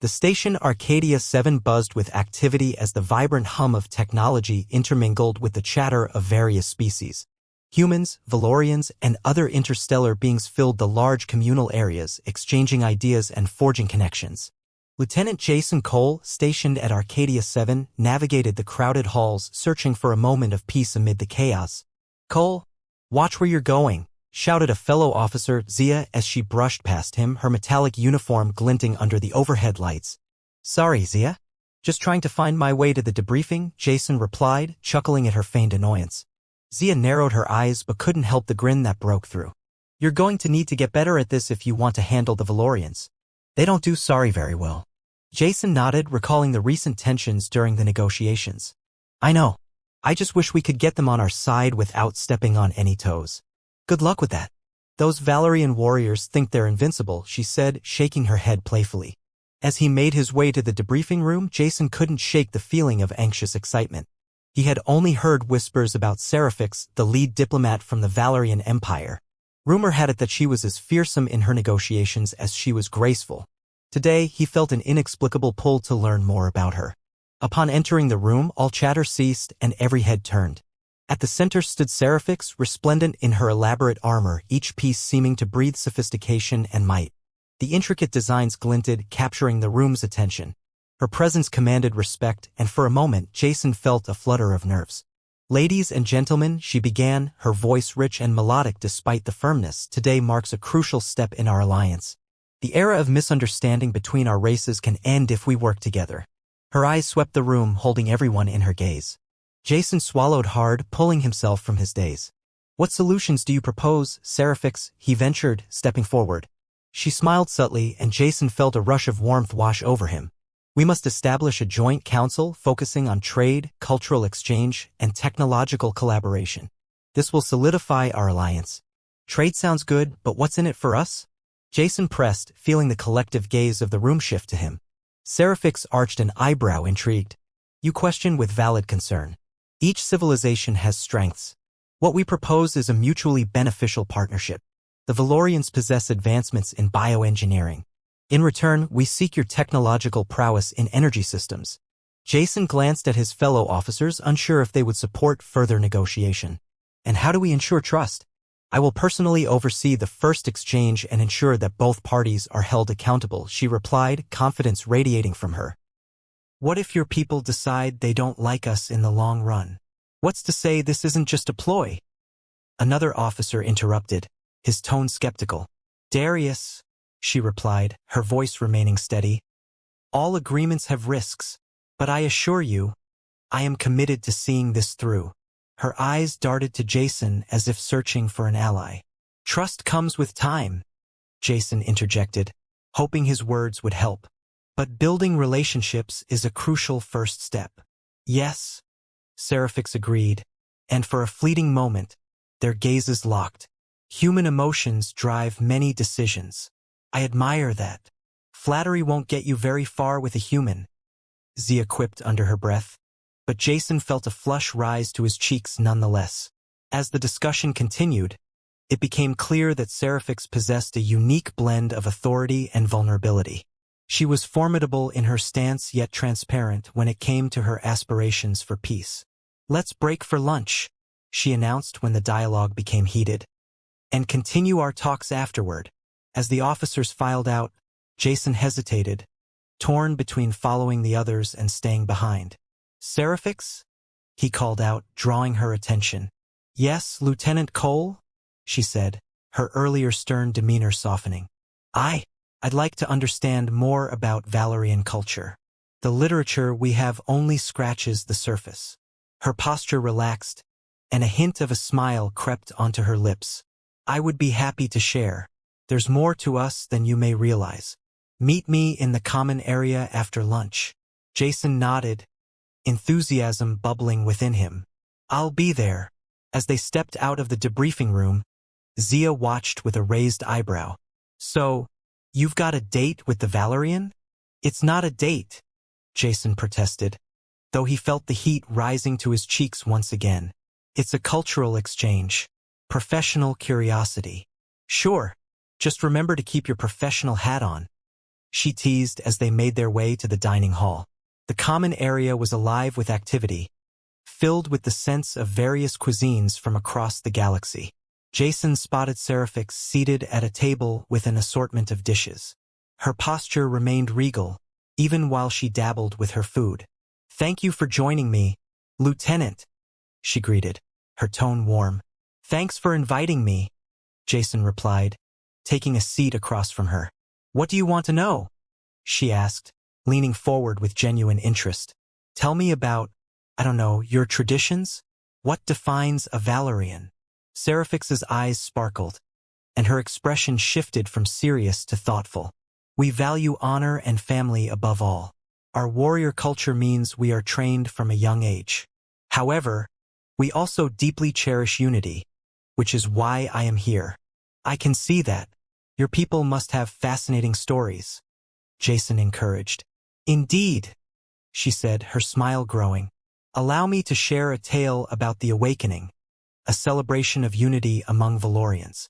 The station Arcadia 7 buzzed with activity as the vibrant hum of technology intermingled with the chatter of various species. Humans, Valorians, and other interstellar beings filled the large communal areas, exchanging ideas and forging connections. Lieutenant Jason Cole, stationed at Arcadia 7, navigated the crowded halls, searching for a moment of peace amid the chaos. "Cole, watch where you're going," shouted a fellow officer, Zia, as she brushed past him, her metallic uniform glinting under the overhead lights. "Sorry, Zia. Just trying to find my way to the debriefing," Jason replied, chuckling at her feigned annoyance. Zia narrowed her eyes but couldn't help the grin that broke through. "You're going to need to get better at this if you want to handle the Valorians. They don't do sorry very well." Jason nodded, recalling the recent tensions during the negotiations. "I know. I just wish we could get them on our side without stepping on any toes." "Good luck with that. Those Valorian warriors think they're invincible," she said, shaking her head playfully. As he made his way to the debriefing room, Jason couldn't shake the feeling of anxious excitement. He had only heard whispers about Serifix, the lead diplomat from the Valorian Empire. Rumor had it that she was as fearsome in her negotiations as she was graceful. Today, he felt an inexplicable pull to learn more about her. Upon entering the room, all chatter ceased and every head turned. At the center stood Serifix, resplendent in her elaborate armor, each piece seeming to breathe sophistication and might. The intricate designs glinted, capturing the room's attention. Her presence commanded respect, and for a moment, Jason felt a flutter of nerves. "Ladies and gentlemen," she began, her voice rich and melodic despite the firmness, "today marks a crucial step in our alliance. The era of misunderstanding between our races can end if we work together." Her eyes swept the room, holding everyone in her gaze. Jason swallowed hard, pulling himself from his daze. "What solutions do you propose, Serifix?" he ventured, stepping forward. She smiled subtly, and Jason felt a rush of warmth wash over him. "We must establish a joint council focusing on trade, cultural exchange, and technological collaboration. This will solidify our alliance." "Trade sounds good, but what's in it for us?" Jason pressed, feeling the collective gaze of the room shift to him. Serifix arched an eyebrow, intrigued. "You question with valid concern. Each civilization has strengths. What we propose is a mutually beneficial partnership. The Valorians possess advancements in bioengineering. In return, we seek your technological prowess in energy systems." Jason glanced at his fellow officers, unsure if they would support further negotiation. "And how do we ensure trust?" "I will personally oversee the first exchange and ensure that both parties are held accountable," she replied, confidence radiating from her. "What if your people decide they don't like us in the long run? What's to say this isn't just a ploy?" Another officer interrupted, his tone skeptical. "Darius," she replied, her voice remaining steady, "all agreements have risks, but I assure you, I am committed to seeing this through." Her eyes darted to Jason as if searching for an ally. "Trust comes with time," Jason interjected, hoping his words would help. "But building relationships is a crucial first step." "Yes," Serifix agreed, and for a fleeting moment, their gazes locked. "Human emotions drive many decisions. I admire that. Flattery won't get you very far with a human," Zia quipped under her breath. But Jason felt a flush rise to his cheeks nonetheless. As the discussion continued, it became clear that Serifix possessed a unique blend of authority and vulnerability. She was formidable in her stance yet transparent when it came to her aspirations for peace. "Let's break for lunch," she announced when the dialogue became heated, "and continue our talks afterward." As the officers filed out, Jason hesitated, torn between following the others and staying behind. "Serifix?" he called out, drawing her attention. "Yes, Lieutenant Cole?" she said, her earlier stern demeanor softening. I'd like to understand more about Valorian culture. The literature we have only scratches the surface." Her posture relaxed, and a hint of a smile crept onto her lips. "I would be happy to share. There's more to us than you may realize. Meet me in the common area after lunch." Jason nodded, enthusiasm bubbling within him. "I'll be there." As they stepped out of the debriefing room, Zia watched with a raised eyebrow. "So, you've got a date with the Valorian?" "It's not a date," Jason protested, though he felt the heat rising to his cheeks once again. "It's a cultural exchange. Professional curiosity." "Sure. Just remember to keep your professional hat on," she teased as they made their way to the dining hall. The common area was alive with activity, filled with the scents of various cuisines from across the galaxy. Jason spotted Seraphix seated at a table with an assortment of dishes. Her posture remained regal, even while she dabbled with her food. "Thank you for joining me, Lieutenant," she greeted, her tone warm. "Thanks for inviting me," Jason replied, taking a seat across from her. "What do you want to know?" she asked, leaning forward with genuine interest. "Tell me about, I don't know, your traditions? What defines a Valerian?" Seraphix's eyes sparkled, and her expression shifted from serious to thoughtful. "We value honor and family above all. Our warrior culture means we are trained from a young age. However, we also deeply cherish unity, which is why I am here." "I can see that. Your people must have fascinating stories," Jason encouraged. "Indeed," she said, her smile growing. "Allow me to share a tale about the Awakening, a celebration of unity among Valorians.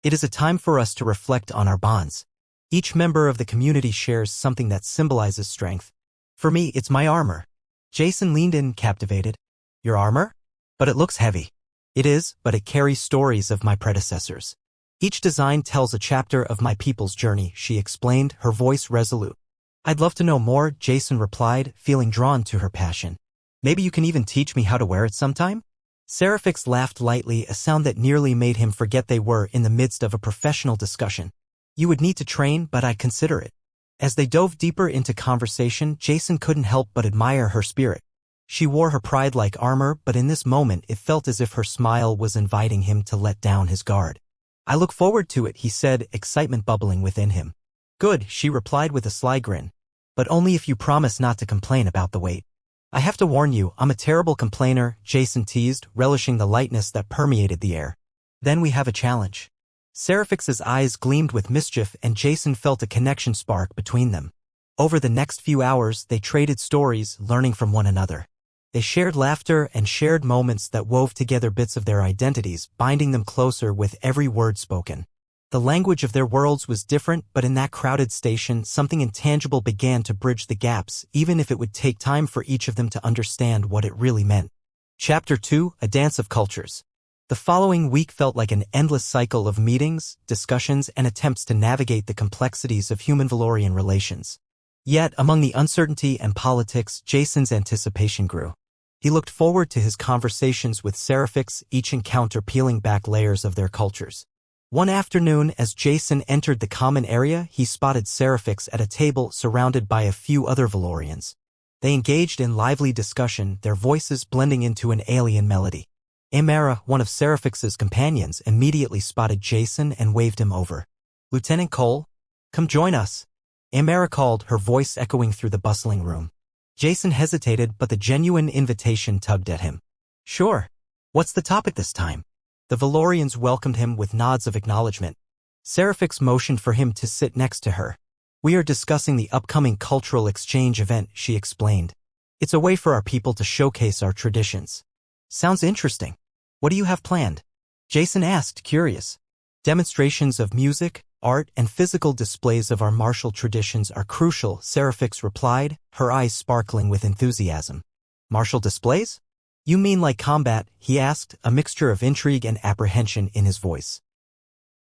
It is a time for us to reflect on our bonds. Each member of the community shares something that symbolizes strength. For me, it's my armor." Jason leaned in, captivated. "Your armor? But it looks heavy." "It is, but it carries stories of my predecessors. Each design tells a chapter of my people's journey," she explained, her voice resolute. "I'd love to know more," Jason replied, feeling drawn to her passion. "Maybe you can even teach me how to wear it sometime?" Seraphix laughed lightly, a sound that nearly made him forget they were in the midst of a professional discussion. "You would need to train, but I'd consider it." As they dove deeper into conversation, Jason couldn't help but admire her spirit. She wore her pride like armor, but in this moment it felt as if her smile was inviting him to let down his guard. "I look forward to it," he said, excitement bubbling within him. "Good," she replied with a sly grin. "But only if you promise not to complain about the weight." "I have to warn you, I'm a terrible complainer," Jason teased, relishing the lightness that permeated the air. "Then we have a challenge." Seraphix's eyes gleamed with mischief, and Jason felt a connection spark between them. Over the next few hours, they traded stories, learning from one another. They shared laughter and shared moments that wove together bits of their identities, binding them closer with every word spoken. The language of their worlds was different, but in that crowded station, something intangible began to bridge the gaps, even if it would take time for each of them to understand what it really meant. Chapter 2: A Dance of Cultures. The following week felt like an endless cycle of meetings, discussions, and attempts to navigate the complexities of human-Valorian relations. Yet, among the uncertainty and politics, Jason's anticipation grew. He looked forward to his conversations with Seraphix, each encounter peeling back layers of their cultures. One afternoon, as Jason entered the common area, he spotted Seraphix at a table surrounded by a few other Valorians. They engaged in lively discussion, their voices blending into an alien melody. Amara, one of Seraphix's companions, immediately spotted Jason and waved him over. "Lieutenant Cole, come join us," Amara called, her voice echoing through the bustling room. Jason hesitated, but the genuine invitation tugged at him. "Sure. What's the topic this time?" The Valorians welcomed him with nods of acknowledgement. Seraphix motioned for him to sit next to her. "We are discussing the upcoming cultural exchange event," she explained. "It's a way for our people to showcase our traditions." "Sounds interesting. What do you have planned?" Jason asked, curious. "Demonstrations of music, art, and physical displays of our martial traditions are crucial," Seraphix replied, her eyes sparkling with enthusiasm. "Martial displays? You mean like combat?" he asked, a mixture of intrigue and apprehension in his voice.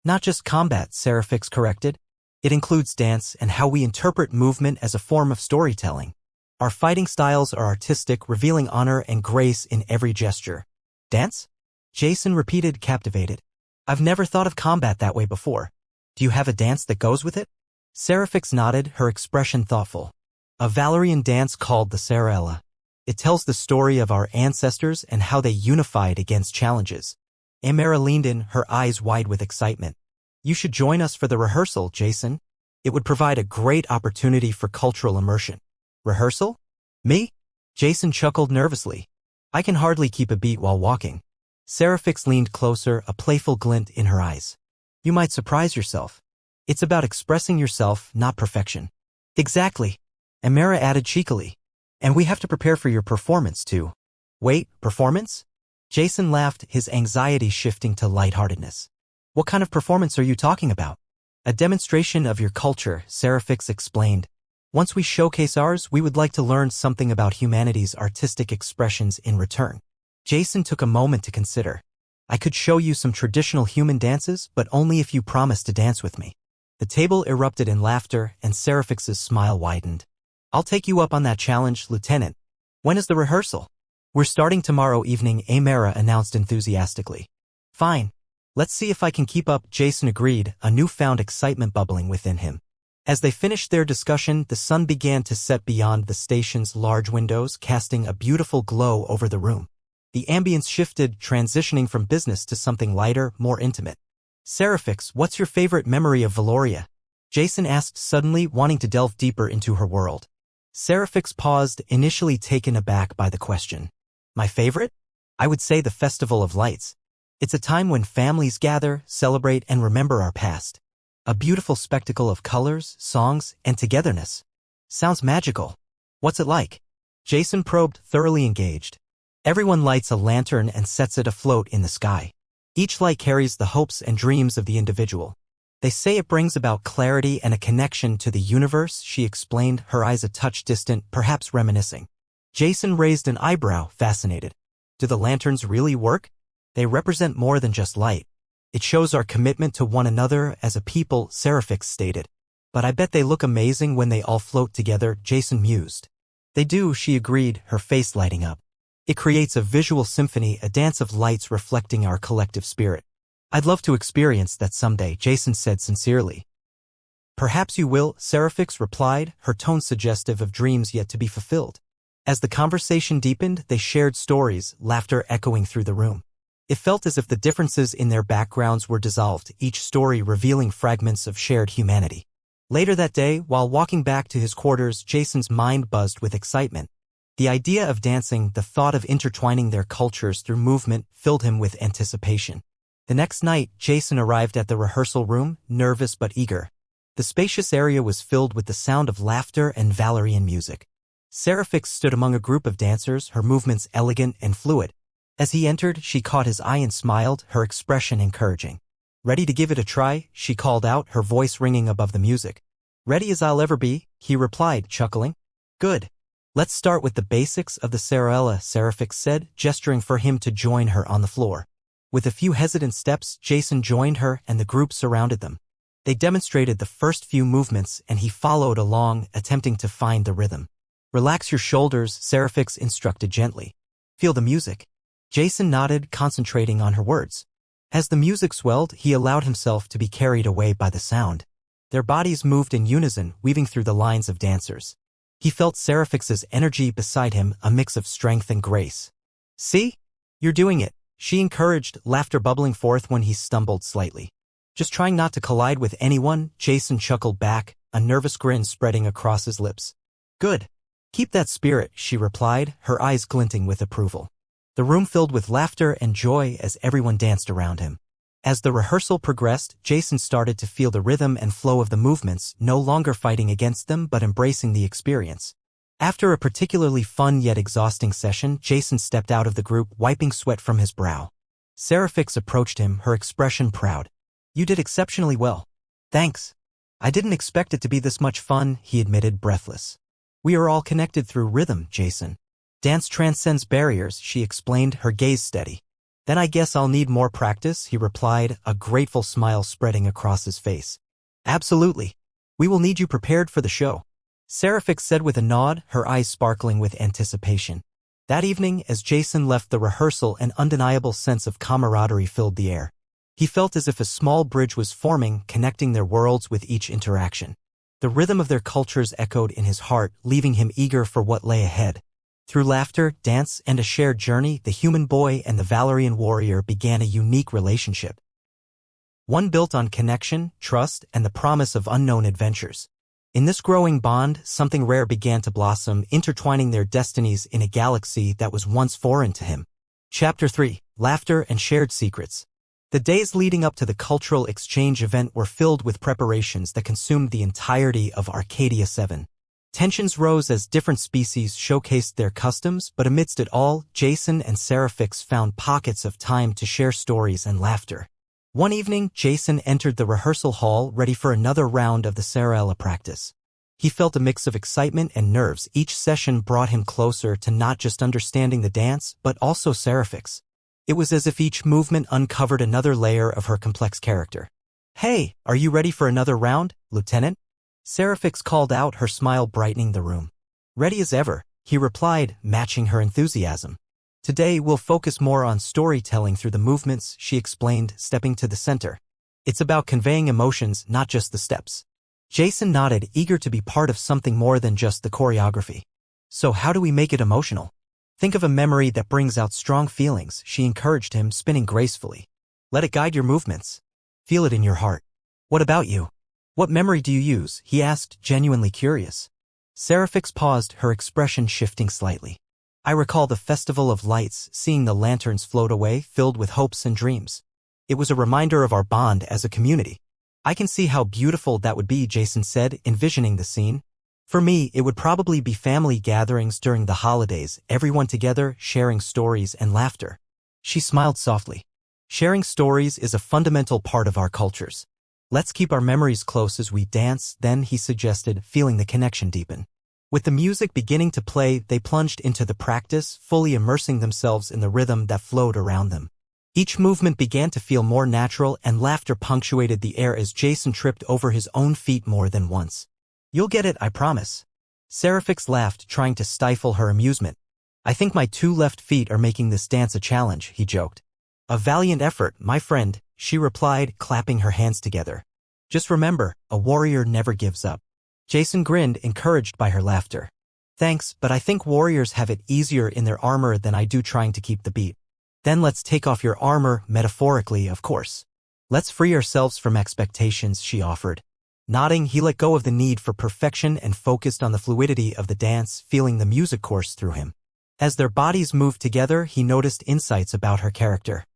"Not just combat," Seraphix corrected. "It includes dance and how we interpret movement as a form of storytelling. Our fighting styles are artistic, revealing honor and grace in every gesture." "Dance?" Jason repeated, captivated. "I've never thought of combat that way before. Do you have a dance that goes with it?" Seraphix nodded, her expression thoughtful. "A Valerian dance called the Sarella. It tells the story of our ancestors and how they unified against challenges." Amara leaned in, her eyes wide with excitement. "You should join us for the rehearsal, Jason. It would provide a great opportunity for cultural immersion." "Rehearsal? Me?" Jason chuckled nervously. "I can hardly keep a beat while walking." Seraphix leaned closer, a playful glint in her eyes. "You might surprise yourself. It's about expressing yourself, not perfection." "Exactly," Amara added cheekily. "And we have to prepare for your performance, too." "Wait, performance?" Jason laughed, his anxiety shifting to lightheartedness. "What kind of performance are you talking about?" A demonstration of your culture, Serifix explained. Once we showcase ours, we would like to learn something about humanity's artistic expressions in return. Jason took a moment to consider. I could show you some traditional human dances, but only if you promise to dance with me. The table erupted in laughter, and Serifix's smile widened. I'll take you up on that challenge, Lieutenant. When is the rehearsal? We're starting tomorrow evening, Amara announced enthusiastically. Fine. Let's see if I can keep up, Jason agreed, a newfound excitement bubbling within him. As they finished their discussion, the sun began to set beyond the station's large windows, casting a beautiful glow over the room. The ambience shifted, transitioning from business to something lighter, more intimate. Serifix, what's your favorite memory of Valoria? Jason asked suddenly, wanting to delve deeper into her world. Serifix paused, initially taken aback by the question. My favorite? I would say the Festival of Lights. It's a time when families gather, celebrate, and remember our past. A beautiful spectacle of colors, songs, and togetherness. Sounds magical. What's it like? Jason probed, thoroughly engaged. Everyone lights a lantern and sets it afloat in the sky. Each light carries the hopes and dreams of the individual. They say it brings about clarity and a connection to the universe, she explained, her eyes a touch distant, perhaps reminiscing. Jason raised an eyebrow, fascinated. Do the lanterns really work? They represent more than just light. It shows our commitment to one another as a people, Serifix stated. But I bet they look amazing when they all float together, Jason mused. They do, she agreed, her face lighting up. It creates a visual symphony, a dance of lights reflecting our collective spirit. I'd love to experience that someday, Jason said sincerely. Perhaps you will, Serifix replied, her tone suggestive of dreams yet to be fulfilled. As the conversation deepened, they shared stories, laughter echoing through the room. It felt as if the differences in their backgrounds were dissolved, each story revealing fragments of shared humanity. Later that day, while walking back to his quarters, Jason's mind buzzed with excitement. The idea of dancing, the thought of intertwining their cultures through movement, filled him with anticipation. The next night, Jason arrived at the rehearsal room, nervous but eager. The spacious area was filled with the sound of laughter and Valerian music. Serifix stood among a group of dancers, her movements elegant and fluid. As he entered, she caught his eye and smiled, her expression encouraging. Ready to give it a try? She called out, her voice ringing above the music. Ready as I'll ever be, he replied, chuckling. Good. Let's start with the basics of the Sarella, Serifix said, gesturing for him to join her on the floor. With a few hesitant steps, Jason joined her and the group surrounded them. They demonstrated the first few movements and he followed along, attempting to find the rhythm. Relax your shoulders, Serifix instructed gently. Feel the music. Jason nodded, concentrating on her words. As the music swelled, he allowed himself to be carried away by the sound. Their bodies moved in unison, weaving through the lines of dancers. He felt Serifix's energy beside him, a mix of strength and grace. See? You're doing it, she encouraged, laughter bubbling forth when he stumbled slightly. Just trying not to collide with anyone, Jason chuckled back, a nervous grin spreading across his lips. Good. Keep that spirit, she replied, her eyes glinting with approval. The room filled with laughter and joy as everyone danced around him. As the rehearsal progressed, Jason started to feel the rhythm and flow of the movements, no longer fighting against them but embracing the experience. After a particularly fun yet exhausting session, Jason stepped out of the group, wiping sweat from his brow. Serifix approached him, her expression proud. You did exceptionally well. Thanks. I didn't expect it to be this much fun, he admitted, breathless. We are all connected through rhythm, Jason. Dance transcends barriers, she explained, her gaze steady. Then I guess I'll need more practice, he replied, a grateful smile spreading across his face. Absolutely. We will need you prepared for the show, Serifix said with a nod, her eyes sparkling with anticipation. That evening, as Jason left the rehearsal, an undeniable sense of camaraderie filled the air. He felt as if a small bridge was forming, connecting their worlds with each interaction. The rhythm of their cultures echoed in his heart, leaving him eager for what lay ahead. Through laughter, dance, and a shared journey, the human boy and the Valerian warrior began a unique relationship. One built on connection, trust, and the promise of unknown adventures. In this growing bond, something rare began to blossom, intertwining their destinies in a galaxy that was once foreign to him. Chapter 3: Laughter and Shared Secrets. The days leading up to the cultural exchange event were filled with preparations that consumed the entirety of Arcadia 7. Tensions rose as different species showcased their customs, but amidst it all, Jason and Serifix found pockets of time to share stories and laughter. One evening, Jason entered the rehearsal hall ready for another round of the Sarella practice. He felt a mix of excitement and nerves. Each session brought him closer to not just understanding the dance, but also Seraphix. It was as if each movement uncovered another layer of her complex character. "Hey, are you ready for another round, Lieutenant?" Seraphix called out, her smile brightening the room. "Ready as ever," he replied, matching her enthusiasm. "Today we'll focus more on storytelling through the movements," she explained, stepping to the center. "It's about conveying emotions, not just the steps." Jason nodded, eager to be part of something more than just the choreography. "So how do we make it emotional?" "Think of a memory that brings out strong feelings," she encouraged him, spinning gracefully. "Let it guide your movements. Feel it in your heart." "What about you? What memory do you use?" he asked, genuinely curious. Seraphix paused, her expression shifting slightly. "I recall the Festival of Lights, seeing the lanterns float away, filled with hopes and dreams. It was a reminder of our bond as a community." "I can see how beautiful that would be," Jason said, envisioning the scene. "For me, it would probably be family gatherings during the holidays, everyone together, sharing stories and laughter." She smiled softly. "Sharing stories is a fundamental part of our cultures. Let's keep our memories close as we dance," then he suggested, feeling the connection deepen. With the music beginning to play, they plunged into the practice, fully immersing themselves in the rhythm that flowed around them. Each movement began to feel more natural, and laughter punctuated the air as Jason tripped over his own feet more than once. "You'll get it, I promise." Seraphix laughed, trying to stifle her amusement. "I think my 2 left feet are making this dance a challenge," he joked. "A valiant effort, my friend," she replied, clapping her hands together. "Just remember, a warrior never gives up." Jason grinned, encouraged by her laughter. "Thanks, but I think warriors have it easier in their armor than I do trying to keep the beat." "Then let's take off your armor, metaphorically, of course. Let's free ourselves from expectations," she offered. Nodding, he let go of the need for perfection and focused on the fluidity of the dance, feeling the music course through him. As their bodies moved together, he noticed insights about her character.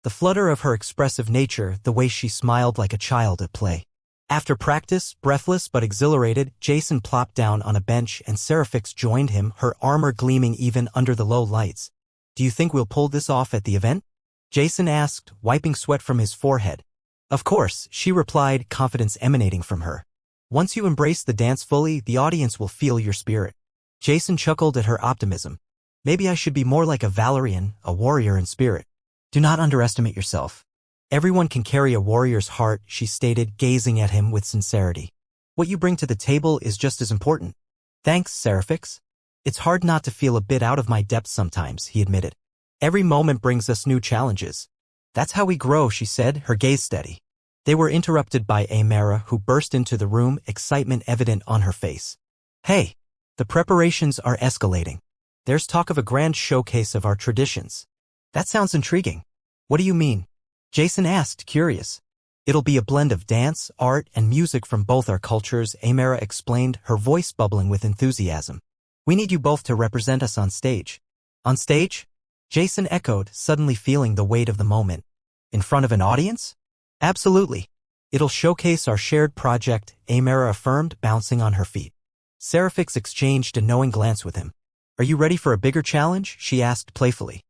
The flutter of her expressive nature, the way she smiled like a child at play. After practice, breathless but exhilarated, Jason plopped down on a bench and Seraphix joined him, her armor gleaming even under the low lights. "Do you think we'll pull this off at the event?" Jason asked, wiping sweat from his forehead. "Of course," she replied, confidence emanating from her. "Once you embrace the dance fully, the audience will feel your spirit." Jason chuckled at her optimism. "Maybe I should be more like a Valerian, a warrior in spirit." "Do not underestimate yourself. Everyone can carry a warrior's heart," she stated, gazing at him with sincerity. "What you bring to the table is just as important." "Thanks, Seraphix. It's hard not to feel a bit out of my depth sometimes," he admitted. "Every moment brings us new challenges." "That's how we grow," she said, her gaze steady. They were interrupted by Amara, who burst into the room, excitement evident on her face. "Hey, the preparations are escalating. There's talk of a grand showcase of our traditions." "That sounds intriguing. What do you mean?" Jason asked, curious. "It'll be a blend of dance, art, and music from both our cultures," Amara explained, her voice bubbling with enthusiasm. "We need you both to represent us on stage." "On stage?" Jason echoed, suddenly feeling the weight of the moment. "In front of an audience?" "Absolutely. It'll showcase our shared project," Amara affirmed, bouncing on her feet. Seraphix exchanged a knowing glance with him. "Are you ready for a bigger challenge?" she asked playfully.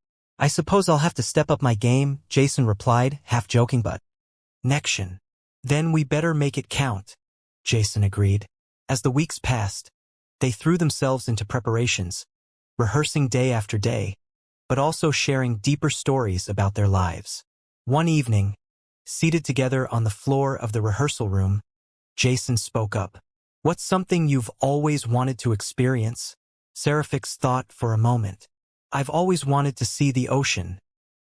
"I suppose I'll have to step up my game," Jason replied, half joking, but "Nection. Then we better make it count," Jason agreed. As the weeks passed, they threw themselves into preparations, rehearsing day after day, but also sharing deeper stories about their lives. One evening, seated together on the floor of the rehearsal room, Jason spoke up. "What's something you've always wanted to experience?" Seraphix thought for a moment. "I've always wanted to see the ocean,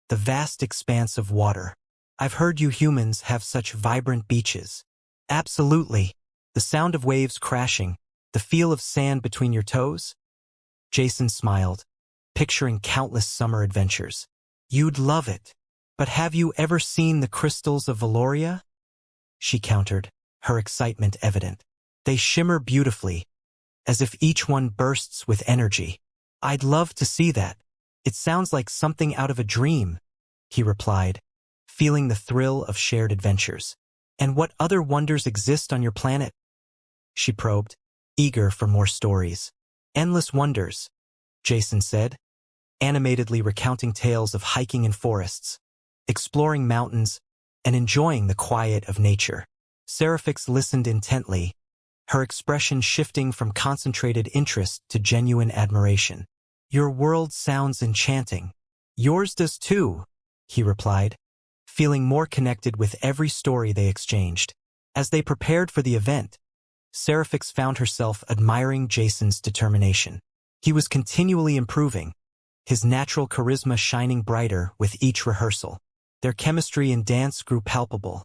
the vast expanse of water. I've heard you humans have such vibrant beaches." "Absolutely. The sound of waves crashing, the feel of sand between your toes?" Jason smiled, picturing countless summer adventures. "You'd love it. But have you ever seen the crystals of Valoria?" She countered, her excitement evident. "They shimmer beautifully, as if each one bursts with energy." "I'd love to see that. It sounds like something out of a dream," he replied, feeling the thrill of shared adventures. "And what other wonders exist on your planet?" she probed, eager for more stories. "Endless wonders," Jason said, animatedly recounting tales of hiking in forests, exploring mountains, and enjoying the quiet of nature. Seraphix listened intently, her expression shifting from concentrated interest to genuine admiration. "Your world sounds enchanting." "Yours does too," he replied, feeling more connected with every story they exchanged. As they prepared for the event, Seraphix found herself admiring Jason's determination. He was continually improving, his natural charisma shining brighter with each rehearsal. Their chemistry in dance grew palpable,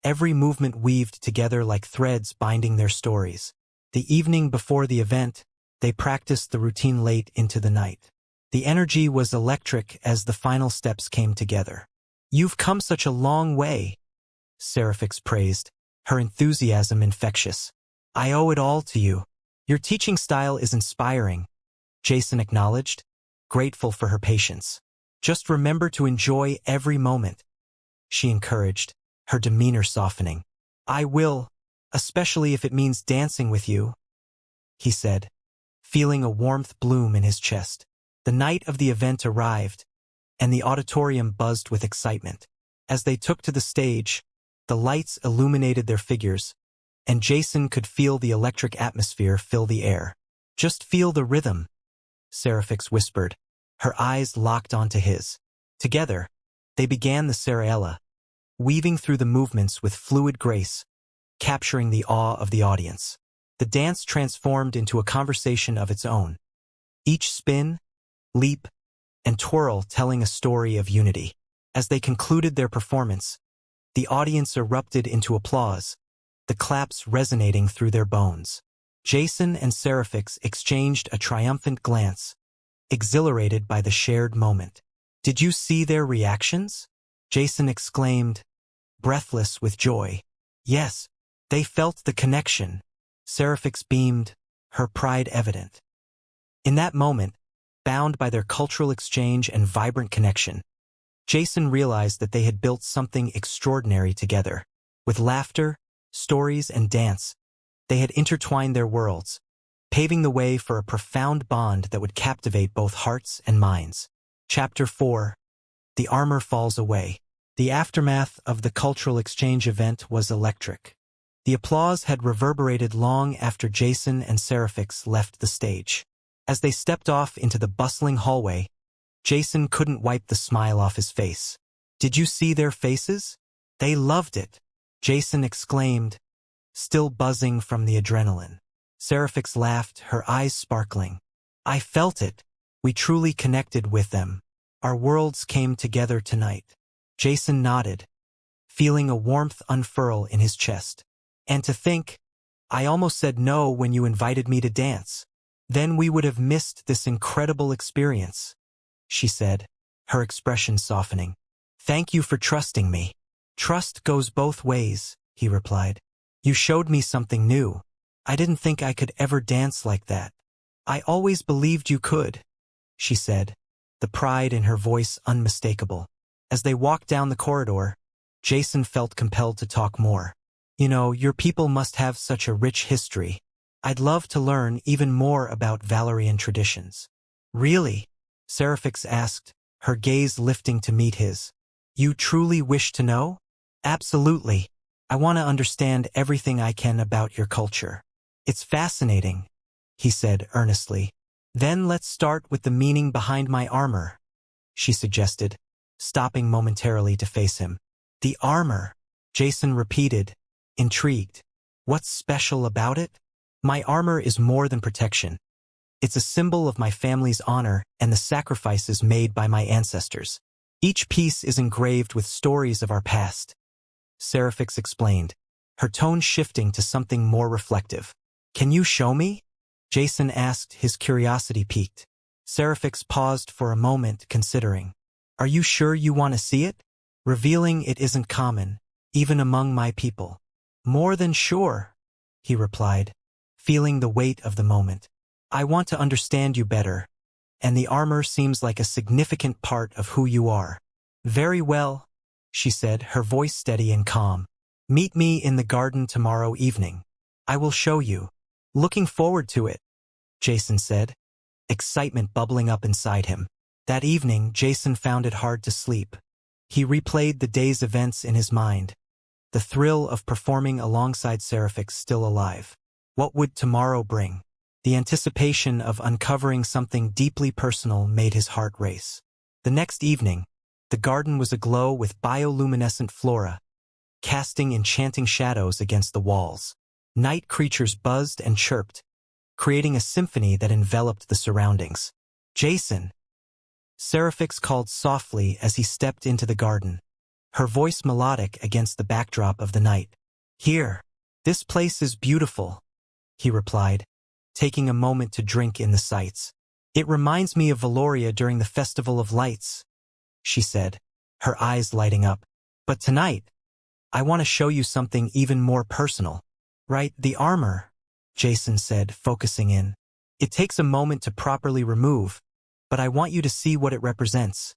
every movement weaved together like threads binding their stories. The evening before the event, they practiced the routine late into the night. The energy was electric as the final steps came together. "You've come such a long way," Seraphix praised, her enthusiasm infectious. "I owe it all to you." "Your teaching style is inspiring," Jason acknowledged, grateful for her patience. "Just remember to enjoy every moment," she encouraged, her demeanor softening. "I will, especially if it means dancing with you," he said, feeling a warmth bloom in his chest. The night of the event arrived, and the auditorium buzzed with excitement. As they took to the stage, the lights illuminated their figures, and Jason could feel the electric atmosphere fill the air. "Just feel the rhythm," Seraphix whispered, her eyes locked onto his. Together, they began the Saraella, weaving through the movements with fluid grace, capturing the awe of the audience. The dance transformed into a conversation of its own, each spin, leap, and twirl telling a story of unity. As they concluded their performance, the audience erupted into applause, the claps resonating through their bones. Jason and Seraphix exchanged a triumphant glance, exhilarated by the shared moment. "Did you see their reactions?" Jason exclaimed, breathless with joy. "Yes, they felt the connection." Seraphix beamed, her pride evident. In that moment, bound by their cultural exchange and vibrant connection, Jason realized that they had built something extraordinary together. With laughter, stories, and dance, they had intertwined their worlds, paving the way for a profound bond that would captivate both hearts and minds. Chapter 4. The Armor Falls Away. The aftermath of the cultural exchange event was electric. The applause had reverberated long after Jason and Seraphix left the stage. As they stepped off into the bustling hallway, Jason couldn't wipe the smile off his face. "Did you see their faces? They loved it," Jason exclaimed, still buzzing from the adrenaline. Seraphix laughed, her eyes sparkling. "I felt it. We truly connected with them. Our worlds came together tonight." Jason nodded, feeling a warmth unfurl in his chest. "And to think, I almost said no when you invited me to dance. Then we would have missed this incredible experience," she said, her expression softening. "Thank you for trusting me." "Trust goes both ways," he replied. "You showed me something new. I didn't think I could ever dance like that." "I always believed you could," she said, the pride in her voice unmistakable. As they walked down the corridor, Jason felt compelled to talk more. "You know, your people must have such a rich history. I'd love to learn even more about Valerian traditions." "Really?" Seraphix asked, her gaze lifting to meet his. "You truly wish to know?" "Absolutely. I want to understand everything I can about your culture." "It's fascinating," he said earnestly. "Then let's start with the meaning behind my armor," she suggested, stopping momentarily to face him. "The armor," Jason repeated, intrigued. "What's special about it?" "My armor is more than protection. It's a symbol of my family's honor and the sacrifices made by my ancestors. Each piece is engraved with stories of our past," Seraphix explained, her tone shifting to something more reflective. "Can you show me?" Jason asked, his curiosity piqued. Seraphix paused for a moment, considering. "Are you sure you want to see it? Revealing it isn't common, even among my people." "More than sure," he replied, feeling the weight of the moment. "I want to understand you better, and the armor seems like a significant part of who you are." "Very well," she said, her voice steady and calm. "Meet me in the garden tomorrow evening. I will show you." "Looking forward to it," Jason said, excitement bubbling up inside him. That evening, Jason found it hard to sleep. He replayed the day's events in his mind, the thrill of performing alongside Seraphix still alive. What would tomorrow bring? The anticipation of uncovering something deeply personal made his heart race. The next evening, the garden was aglow with bioluminescent flora, casting enchanting shadows against the walls. Night creatures buzzed and chirped, creating a symphony that enveloped the surroundings. Jason! Seraphix called softly as he stepped into the garden, her voice melodic against the backdrop of the night. Here, this place is beautiful, he replied, taking a moment to drink in the sights. It reminds me of Valoria during the Festival of Lights, she said, her eyes lighting up. But tonight, I want to show you something even more personal. Right, the armor, Jason said, focusing in. It takes a moment to properly remove, but I want you to see what it represents,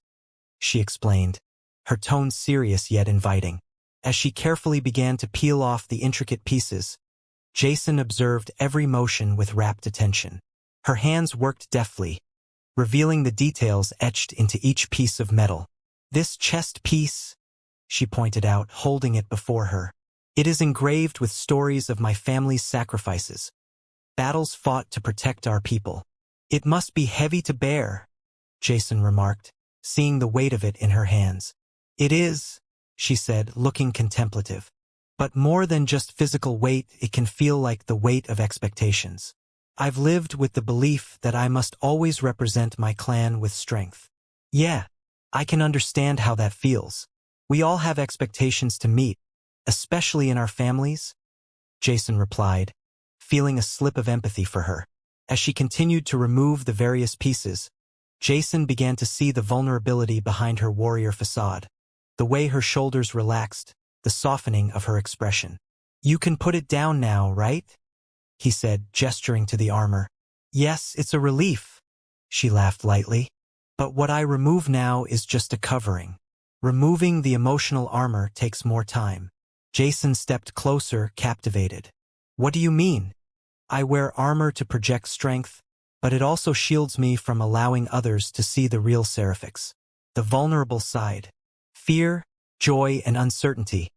she explained, her tone serious yet inviting. As she carefully began to peel off the intricate pieces, Jason observed every motion with rapt attention. Her hands worked deftly, revealing the details etched into each piece of metal. This chest piece, she pointed out, holding it before her. It is engraved with stories of my family's sacrifices, battles fought to protect our people. It must be heavy to bear, Jason remarked, seeing the weight of it in her hands. It is, she said, looking contemplative. But more than just physical weight, it can feel like the weight of expectations. I've lived with the belief that I must always represent my clan with strength. Yeah, I can understand how that feels. We all have expectations to meet, especially in our families, Jason replied, feeling a slip of empathy for her. As she continued to remove the various pieces, Jason began to see the vulnerability behind her warrior facade, the way her shoulders relaxed, the softening of her expression. You can put it down now, right? He said, gesturing to the armor. Yes, it's a relief, she laughed lightly. But what I remove now is just a covering. Removing the emotional armor takes more time. Jason stepped closer, captivated. What do you mean? I wear armor to project strength, but it also shields me from allowing others to see the real Seraphix. The vulnerable side. Fear, joy, and uncertainty.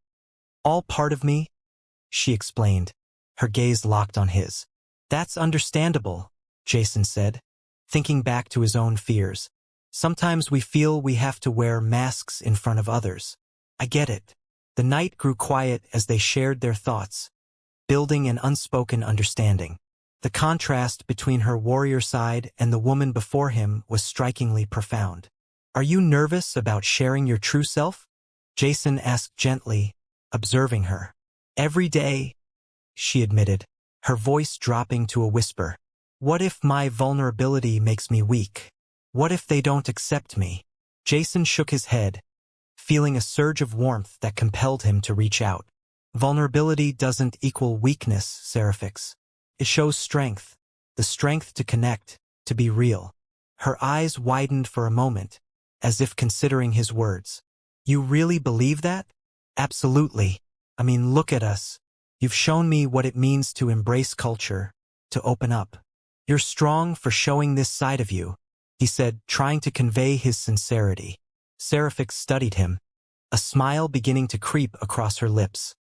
All part of me, she explained, her gaze locked on his. That's understandable, Jason said, thinking back to his own fears. Sometimes we feel we have to wear masks in front of others. I get it. The night grew quiet as they shared their thoughts, building an unspoken understanding. The contrast between her warrior side and the woman before him was strikingly profound. Are you nervous about sharing your true self? Jason asked gently, observing her. Every day, she admitted, her voice dropping to a whisper. What if my vulnerability makes me weak? What if they don't accept me? Jason shook his head, feeling a surge of warmth that compelled him to reach out. Vulnerability doesn't equal weakness, Seraphix. It shows strength, the strength to connect, to be real. Her eyes widened for a moment, as if considering his words. You really believe that? Absolutely. I mean, look at us. You've shown me what it means to embrace culture, to open up. You're strong for showing this side of you, he said, trying to convey his sincerity. Seraphix studied him, a smile beginning to creep across her lips.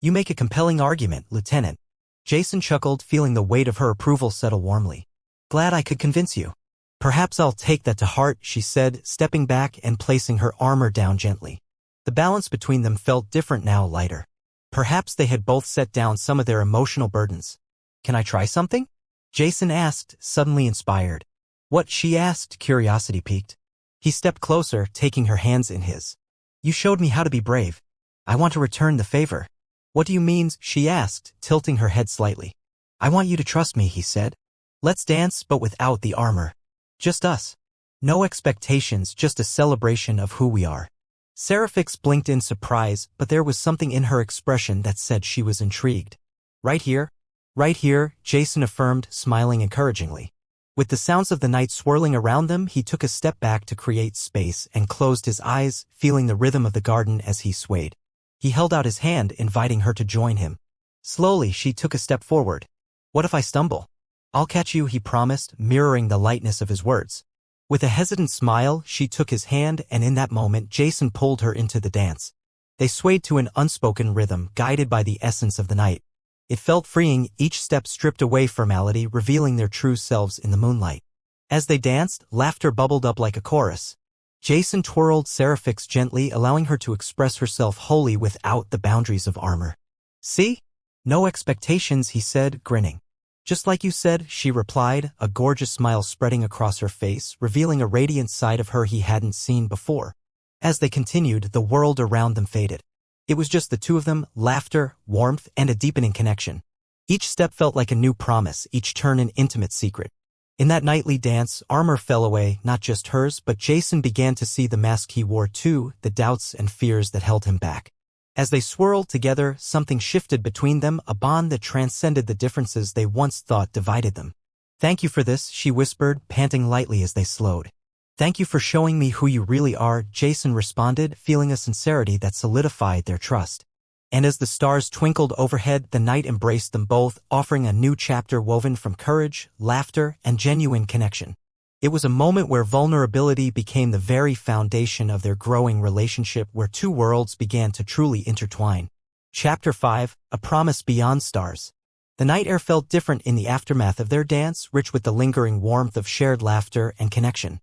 You make a compelling argument, Lieutenant. Jason chuckled, feeling the weight of her approval settle warmly. Glad I could convince you. Perhaps I'll take that to heart, she said, stepping back and placing her armor down gently. The balance between them felt different now, lighter. Perhaps they had both set down some of their emotional burdens. Can I try something? Jason asked, suddenly inspired. What? She asked, curiosity piqued. He stepped closer, taking her hands in his. You showed me how to be brave. I want to return the favor. What do you mean? She asked, tilting her head slightly. I want you to trust me, he said. Let's dance, but without the armor. Just us. No expectations, just a celebration of who we are. Seraphix blinked in surprise, but there was something in her expression that said she was intrigued. Right here, Jason affirmed, smiling encouragingly. With the sounds of the night swirling around them, he took a step back to create space and closed his eyes, feeling the rhythm of the garden as he swayed. He held out his hand, inviting her to join him. Slowly, she took a step forward. What if I stumble? I'll catch you, he promised, mirroring the lightness of his words. With a hesitant smile, she took his hand, and in that moment Jason pulled her into the dance. They swayed to an unspoken rhythm, guided by the essence of the night. It felt freeing, each step stripped away formality, revealing their true selves in the moonlight. As they danced, laughter bubbled up like a chorus. Jason twirled Seraphix gently, allowing her to express herself wholly without the boundaries of armor. "See? No expectations," he said, grinning. "Just like you said," she replied, a gorgeous smile spreading across her face, revealing a radiant side of her he hadn't seen before. As they continued, the world around them faded. It was just the two of them, laughter, warmth, and a deepening connection. Each step felt like a new promise, each turn an intimate secret. In that nightly dance, armor fell away, not just hers, but Jason began to see the mask he wore too, the doubts and fears that held him back. As they swirled together, something shifted between them, a bond that transcended the differences they once thought divided them. "Thank you for this," she whispered, panting lightly as they slowed. "Thank you for showing me who you really are," Jason responded, feeling a sincerity that solidified their trust. And as the stars twinkled overhead, the night embraced them both, offering a new chapter woven from courage, laughter, and genuine connection. It was a moment where vulnerability became the very foundation of their growing relationship, where two worlds began to truly intertwine. Chapter 5, A Promise Beyond Stars. The night air felt different in the aftermath of their dance, rich with the lingering warmth of shared laughter and connection.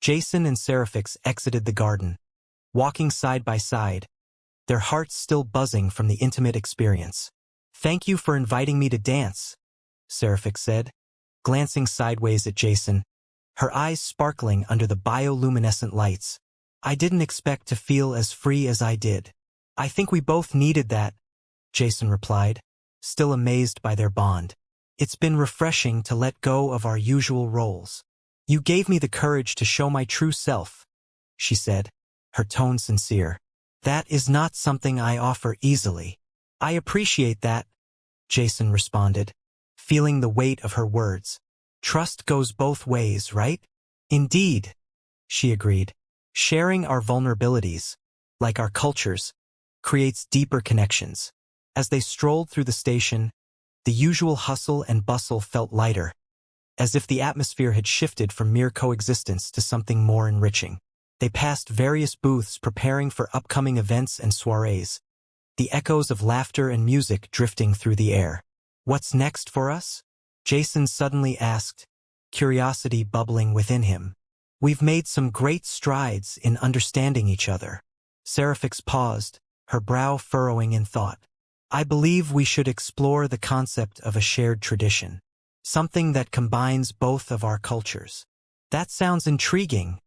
Jason and Seraphix exited the garden, walking side by side, their hearts still buzzing from the intimate experience. "Thank you for inviting me to dance," Seraphix said, glancing sideways at Jason, her eyes sparkling under the bioluminescent lights. "I didn't expect to feel as free as I did." "I think we both needed that," Jason replied, still amazed by their bond. "It's been refreshing to let go of our usual roles. You gave me the courage to show my true self," she said, her tone sincere. "That is not something I offer easily." "I appreciate that," Jason responded, feeling the weight of her words. "Trust goes both ways, right?" "Indeed," she agreed. "Sharing our vulnerabilities, like our cultures, creates deeper connections." As they strolled through the station, the usual hustle and bustle felt lighter, as if the atmosphere had shifted from mere coexistence to something more enriching. They passed various booths preparing for upcoming events and soirees, the echoes of laughter and music drifting through the air. "What's next for us?" Jason suddenly asked, curiosity bubbling within him. "We've made some great strides in understanding each other." Seraphix paused, her brow furrowing in thought. "I believe we should explore the concept of a shared tradition, something that combines both of our cultures." "That sounds intriguing,"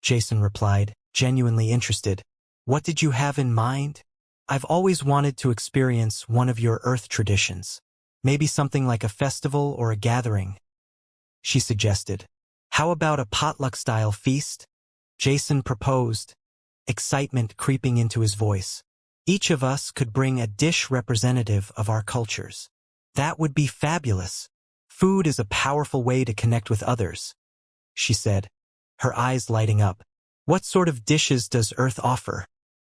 Jason replied, genuinely interested. "What did you have in mind?" "I've always wanted to experience one of your Earth traditions. Maybe something like a festival or a gathering," she suggested. "How about a potluck-style feast?" Jason proposed, excitement creeping into his voice. "Each of us could bring a dish representative of our cultures." "That would be fabulous. Food is a powerful way to connect with others," she said, her eyes lighting up. "What sort of dishes does Earth offer?"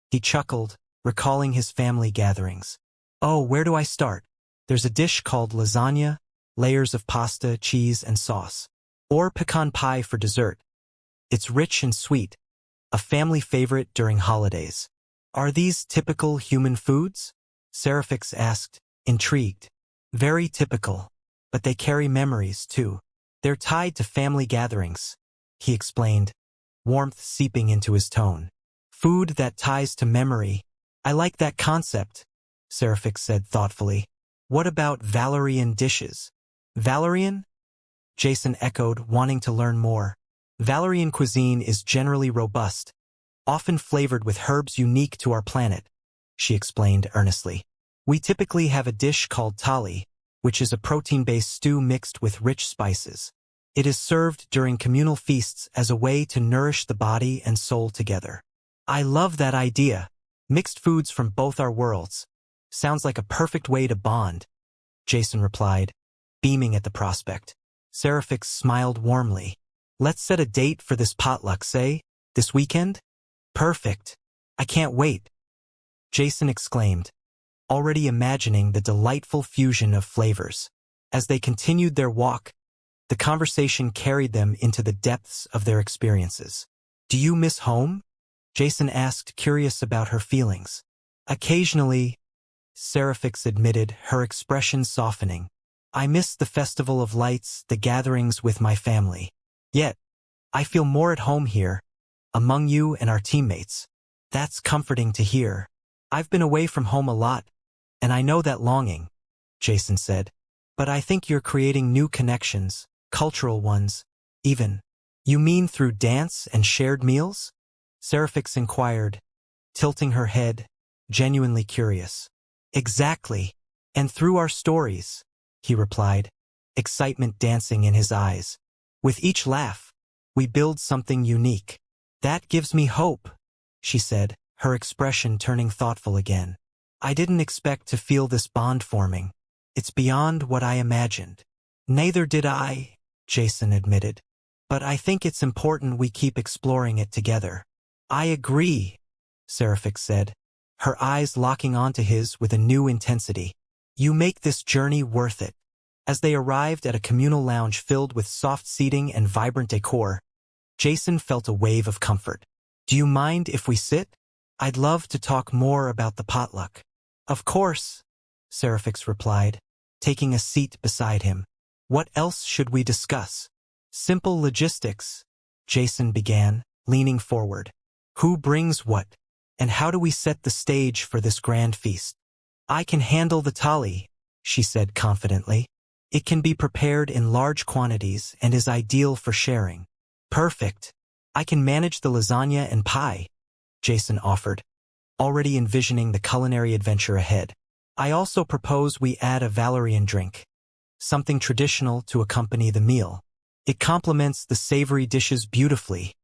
He chuckled, recalling his family gatherings. "Oh, where do I start? There's a dish called lasagna, layers of pasta, cheese, and sauce. Or pecan pie for dessert. It's rich and sweet, a family favorite during holidays." "Are these typical human foods?" Seraphix asked, intrigued. "Very typical, but they carry memories, too. They're tied to family gatherings," he explained, warmth seeping into his tone. "Food that ties to memory. I like that concept," Seraphix said thoughtfully. "What about Valerian dishes?" "Valerian?" Jason echoed, wanting to learn more. "Valerian cuisine is generally robust, often flavored with herbs unique to our planet," she explained earnestly. "We typically have a dish called tali, which is a protein-based stew mixed with rich spices. It is served during communal feasts as a way to nourish the body and soul together." "I love that idea. Mixed foods from both our worlds. Sounds like a perfect way to bond," Jason replied, beaming at the prospect. Seraphix smiled warmly. "Let's set a date for this potluck, say, this weekend?" "Perfect. I can't wait," Jason exclaimed, already imagining the delightful fusion of flavors. As they continued their walk, The conversation carried them into the depths of their experiences. "Do you miss home?" Jason asked, curious about her feelings. "Occasionally," Seraphix admitted, her expression softening. "I miss the festival of lights, the gatherings with my family. Yet, I feel more at home here, among you and our teammates. That's comforting to hear. I've been away from home a lot, and I know that longing," Jason said. "But I think you're creating new connections, cultural ones, even." "You mean through dance and shared meals?" Seraphix inquired, tilting her head, genuinely curious. "Exactly. And through our stories," he replied, excitement dancing in his eyes. "With each laugh, we build something unique." "That gives me hope," she said, her expression turning thoughtful again. "I didn't expect to feel this bond forming. It's beyond what I imagined." "Neither did I," Jason admitted. "But I think it's important we keep exploring it together." "I agree," Seraphix said, her eyes locking onto his with a new intensity. "You make this journey worth it." As they arrived at a communal lounge filled with soft seating and vibrant decor, Jason felt a wave of comfort. "Do you mind if we sit? I'd love to talk more about the potluck." "Of course," Seraphix replied, taking a seat beside him. "What else should we discuss?" "Simple logistics," Jason began, leaning forward. "Who brings what? And how do we set the stage for this grand feast?" "I can handle the tali," she said confidently. "It can be prepared in large quantities and is ideal for sharing." "Perfect. I can manage the lasagna and pie," Jason offered, already envisioning the culinary adventure ahead. "I also propose we add a Valerian drink, something traditional to accompany the meal. It complements the savory dishes beautifully,"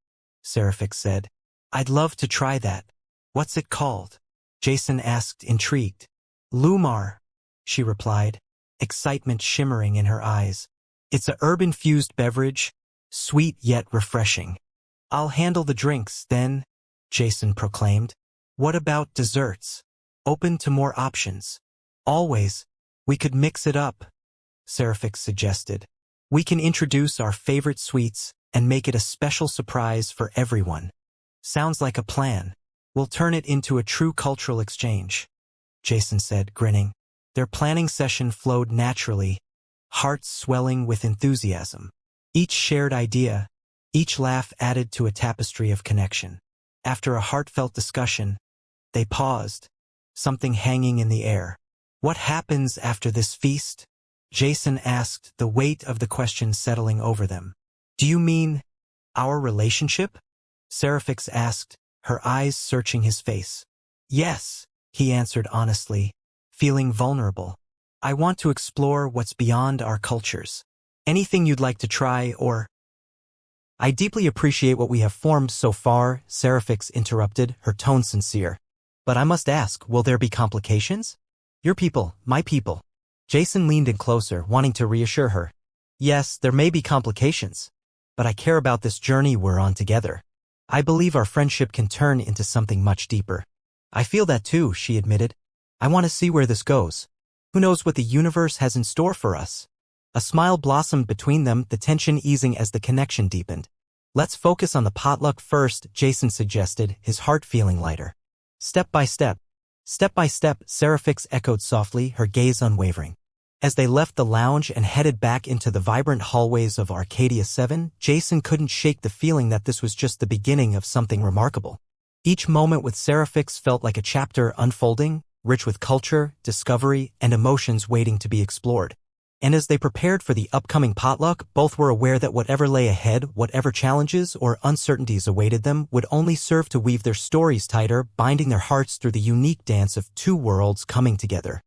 Seraphix said. "I'd love to try that." "What's it called?" Jason asked, intrigued. "Lumar," she replied, excitement shimmering in her eyes. "It's a herb-infused beverage, sweet yet refreshing." "I'll handle the drinks, then," Jason proclaimed. "What about desserts? Open to more options." "Always. We could mix it up," Seraphix suggested. "We can introduce our favorite sweets and make it a special surprise for everyone." "Sounds like a plan. We'll turn it into a true cultural exchange," Jason said, grinning. Their planning session flowed naturally, hearts swelling with enthusiasm. Each shared idea, each laugh added to a tapestry of connection. After a heartfelt discussion, they paused, something hanging in the air. "What happens after this feast?" Jason asked, the weight of the question settling over them. "Do you mean our relationship?" Seraphix asked, her eyes searching his face. "Yes," he answered honestly, feeling vulnerable. "I want to explore what's beyond our cultures. Anything you'd like to try or—" "I deeply appreciate what we have formed so far," Seraphix interrupted, her tone sincere. "But I must ask, will there be complications? Your people, my people." Jason leaned in closer, wanting to reassure her. "Yes, there may be complications, but I care about this journey we're on together. I believe our friendship can turn into something much deeper." "I feel that too," she admitted. "I want to see where this goes. Who knows what the universe has in store for us?" A smile blossomed between them, the tension easing as the connection deepened. "Let's focus on the potluck first," Jason suggested, his heart feeling lighter. "Step by step." "Step by step," Seraphix echoed softly, her gaze unwavering. As they left the lounge and headed back into the vibrant hallways of Arcadia 7, Jason couldn't shake the feeling that this was just the beginning of something remarkable. Each moment with Seraphix felt like a chapter unfolding, rich with culture, discovery, and emotions waiting to be explored. And as they prepared for the upcoming potluck, both were aware that whatever lay ahead, whatever challenges or uncertainties awaited them, would only serve to weave their stories tighter, binding their hearts through the unique dance of two worlds coming together.